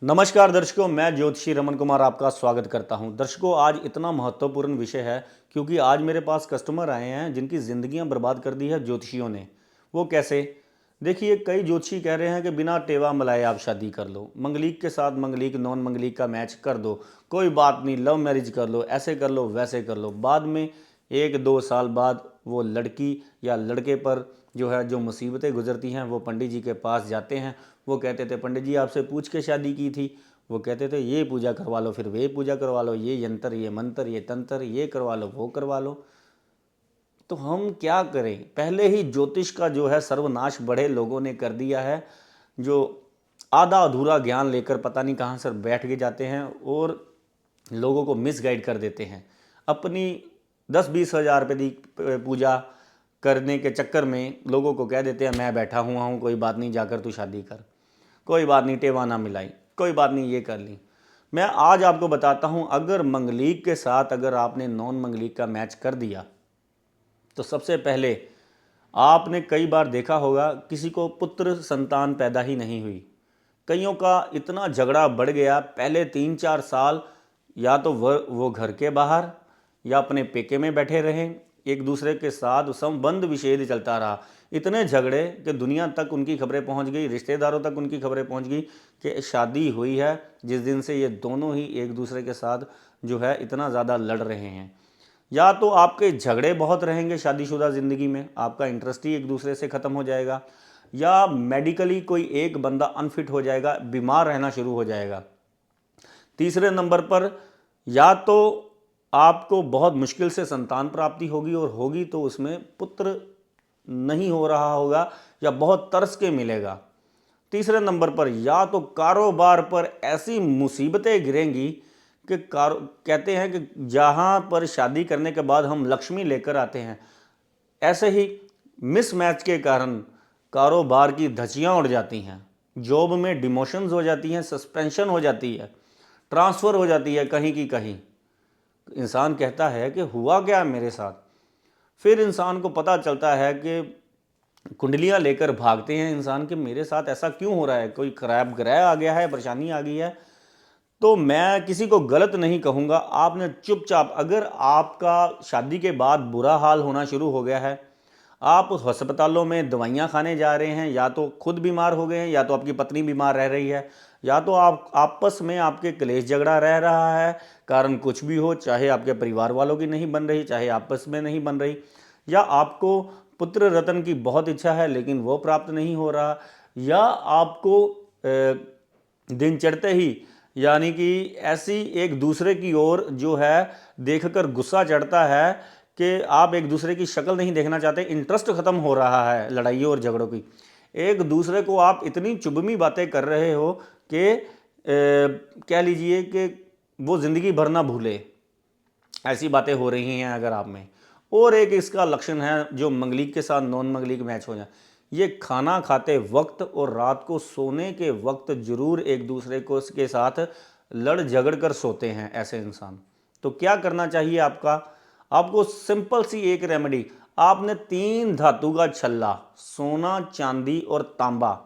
नमस्कार दर्शकों, मैं ज्योतिषी रमन कुमार आपका स्वागत करता हूं। दर्शकों, आज इतना महत्वपूर्ण विषय है क्योंकि आज मेरे पास कस्टमर आए हैं जिनकी ज़िंदगियां बर्बाद कर दी है ज्योतिषियों ने। वो कैसे? देखिए, कई ज्योतिषी कह रहे हैं कि बिना टेवा मिलाए आप शादी कर लो, मंगलीक के साथ मंगलीक नॉन मंगलीक का मैच कर दो, कोई बात नहीं, लव मैरिज कर लो, ऐसे कर लो वैसे कर लो। बाद में 1-2 साल बाद वो लड़की या लड़के पर जो मुसीबतें गुजरती हैं, वो पंडित जी के पास जाते हैं। वो कहते थे पंडित जी आपसे पूछ के शादी की थी। वो कहते थे ये पूजा करवा लो, फिर वे पूजा करवा लो, ये यंत्र, ये मंत्र, ये तंत्र, ये करवा लो, वो करवा लो। तो हम क्या करें? पहले ही ज्योतिष का जो है सर्वनाश बड़े लोगों ने कर दिया है, जो आधा अधूरा ज्ञान लेकर पता नहीं कहाँ से बैठ के जाते हैं और लोगों को मिसगाइड कर देते हैं। अपनी 10-20 हज़ार रुपये की पूजा करने के चक्कर में लोगों को कह देते हैं मैं बैठा हुआ हूँ, कोई बात नहीं, जाकर तू शादी कर, कोई बात नहीं, टेवा ना मिलाई, कोई बात नहीं, ये कर ली। मैं आज आपको बताता हूँ, अगर मंगलीक के साथ अगर आपने नॉन मंगलीक का मैच कर दिया तो सबसे पहले आपने कई बार देखा होगा किसी को पुत्र संतान पैदा ही नहीं हुई। कईयों का इतना झगड़ा बढ़ गया, पहले 3-4 साल या तो वो घर के बाहर या अपने पेके में बैठे रहे, एक दूसरे के साथ संबंध विच्छेद चलता रहा। इतने झगड़े कि दुनिया तक उनकी खबरें पहुंच गई, रिश्तेदारों तक उनकी खबरें पहुंच गई कि शादी हुई है जिस दिन से ये दोनों ही एक दूसरे के साथ जो है इतना ज़्यादा लड़ रहे हैं। या तो आपके झगड़े बहुत रहेंगे शादीशुदा ज़िंदगी में, आपका इंटरेस्ट ही एक दूसरे से ख़त्म हो जाएगा, या मेडिकली कोई एक बंदा अनफिट हो जाएगा, बीमार रहना शुरू हो जाएगा। तीसरे नंबर पर या तो आपको बहुत मुश्किल से संतान प्राप्ति होगी और होगी तो उसमें पुत्र नहीं हो रहा होगा या बहुत तरस के मिलेगा। तीसरे नंबर पर या तो कारोबार पर ऐसी मुसीबतें गिरेंगी कि कहते हैं कि जहां पर शादी करने के बाद हम लक्ष्मी लेकर आते हैं, ऐसे ही मिसमैच के कारण कारोबार की धज्जियां उड़ जाती हैं, जॉब में डिमोशंस हो जाती हैं, सस्पेंशन हो जाती है, ट्रांसफ़र हो जाती है कहीं की कहीं। इंसान कहता है कि हुआ क्या मेरे साथ? फिर इंसान को पता चलता है कि कुंडलियां लेकर भागते हैं इंसान के, मेरे साथ ऐसा क्यों हो रहा है, कोई खराब ग्रह आ गया है, परेशानी आ गई है। तो मैं किसी को गलत नहीं कहूँगा, आपने चुपचाप, अगर आपका शादी के बाद बुरा हाल होना शुरू हो गया है, आप अस्पतालों में दवाइयाँ खाने जा रहे हैं, या तो खुद बीमार हो गए हैं या तो आपकी पत्नी बीमार रह रही है, या तो आप आपस में आपके कलेश झगड़ा रह रहा है, कारण कुछ भी हो, चाहे आपके परिवार वालों की नहीं बन रही, चाहे आपस में नहीं बन रही, या आपको पुत्र रत्न की बहुत इच्छा है लेकिन वो प्राप्त नहीं हो रहा, या आपको दिन चढ़ते ही यानी कि ऐसी एक दूसरे की ओर जो है देखकर गुस्सा चढ़ता है कि आप एक दूसरे की शक्ल नहीं देखना चाहते, इंटरेस्ट खत्म हो रहा है लड़ाइयों और झगड़ों की, एक दूसरे को आप इतनी चुभमी बातें कर रहे हो कि कह लीजिए कि वो ज़िंदगी भर ना भूले, ऐसी बातें हो रही हैं अगर आप में। और एक इसका लक्षण है जो मंगलिक के साथ नॉन मंगलिक मैच हो जाए, ये खाना खाते वक्त और रात को सोने के वक्त जरूर एक दूसरे को के साथ लड़ झगड़ कर सोते हैं ऐसे इंसान। तो क्या करना चाहिए आपको सिंपल सी एक रेमेडी, आपने 3 धातु का छल्ला, सोना, चांदी और तांबा,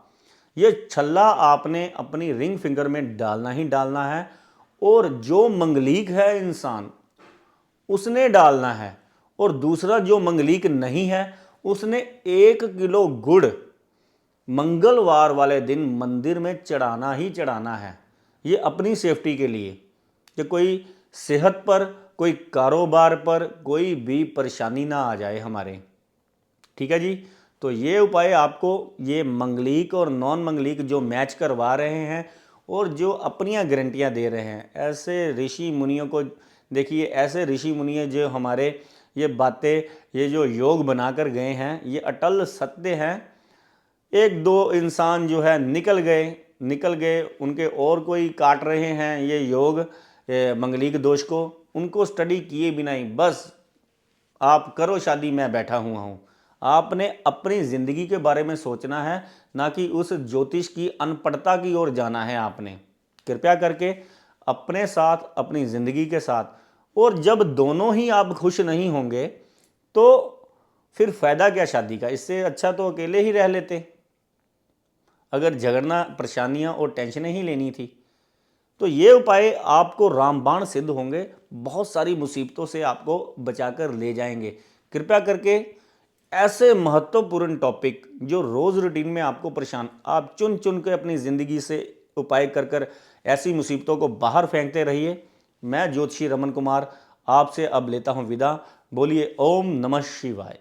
ये छल्ला आपने अपनी रिंग फिंगर में डालना ही डालना है, और जो मंगलीक है इंसान उसने डालना है, और दूसरा जो मंगलीक नहीं है उसने 1 किलो गुड़ मंगलवार वाले दिन मंदिर में चढ़ाना ही चढ़ाना है। ये अपनी सेफ्टी के लिए कि कोई सेहत पर, कोई कारोबार पर कोई भी परेशानी ना आ जाए हमारे। ठीक है जी। तो ये उपाय आपको, ये मंगलीक और नॉन मंगलीक जो मैच करवा रहे हैं और जो अपनियां गारंटियां दे रहे हैं, ऐसे ऋषि मुनियों को देखिए, ऐसे ऋषि मुनि जो हमारे ये बातें, ये जो योग बनाकर गए हैं, ये अटल सत्य हैं। एक दो इंसान जो है निकल गए उनके और कोई काट रहे हैं ये योग, मंगलीक दोष को, उनको स्टडी किए बिना ही बस आप करो शादी, मैं बैठा हुआ हूँ। आपने अपनी ज़िंदगी के बारे में सोचना है, ना कि उस ज्योतिष की अनपढ़ता की ओर जाना है आपने। कृपया करके अपने साथ, अपनी ज़िंदगी के साथ, और जब दोनों ही आप खुश नहीं होंगे तो फिर फ़ायदा क्या शादी का? इससे अच्छा तो अकेले ही रह लेते। अगर झगड़ना, परेशानियाँ और टेंशनें ही लेनी थी तो ये उपाय आपको रामबाण सिद्ध होंगे, बहुत सारी मुसीबतों से आपको बचाकर ले जाएंगे। कृपया करके ऐसे महत्वपूर्ण टॉपिक जो रोज़ रूटीन में आपको परेशान, आप चुन चुन के अपनी ज़िंदगी से उपाय कर कर ऐसी मुसीबतों को बाहर फेंकते रहिए। मैं ज्योतिषी रमन कुमार आपसे अब लेता हूँ विदा। बोलिए ओम नमः शिवाय।